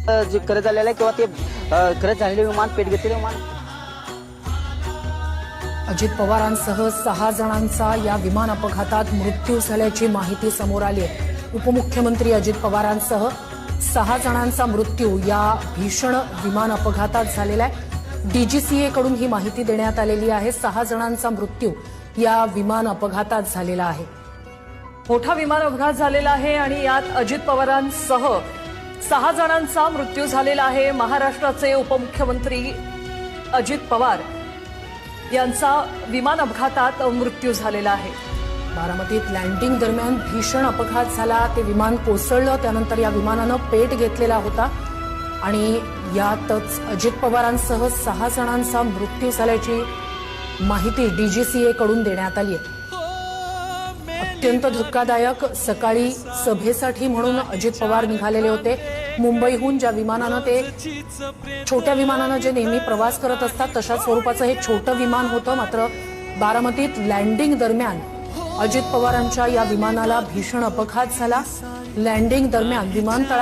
जे खरं झालेलं आहे किंवा ते खरंच झालेले विमान पेट घेतलेले विमान। अजित पवारांसह 6 जणांचा या विमान अपघातात मृत्यू झाल्याची माहिती समोर आली आहे। उपमुख्यमंत्री अजित पवारांसह 6 जणांचा मृत्यू या भीषण विमान अपघातात झालेला आहे। डीजीसीए कडून ही माहिती देण्यात आलेली आहे। 6 जणांचा मृत्यू या विमान अपघातात झालेला आहे। मोठा विमान अपघात झालेला आहे आणि यात अजित पवारांसह 6 जणांचा मृत्यू झालेला आहे। महाराष्ट्राचे उपमुख्यमंत्री अजित पवार यांचा विमान अपघातात मृत्यू झालेला आहे। बारामतीत लँडिंग दरम्यान भीषण अपघात झाला। ते विमान कोसळलं, त्यानंतर या विमानानं पेट घेतलेला होता आणि यातच अजित पवारांसह 6 जणांचा मृत्यू झाल्याची माहिती डीजीसीए कडून देण्यात आली आहे। अत्यंत धक्कादायक। सकाळी सभेसाठी म्हणून अजित पवार निघालेले होते मुंबईहून। ज्या विमानानं ते छोट्या विमानानं जे नेहमी प्रवास करत असतात तशा स्वरूपाचं हे छोटं विमान होतं। मात्र बारामतीत लँडिंग दरम्यान अजित पवारांच्या या विमानाला भीषण अपघात झाला। लँडिंग दरम्यान विमानतळा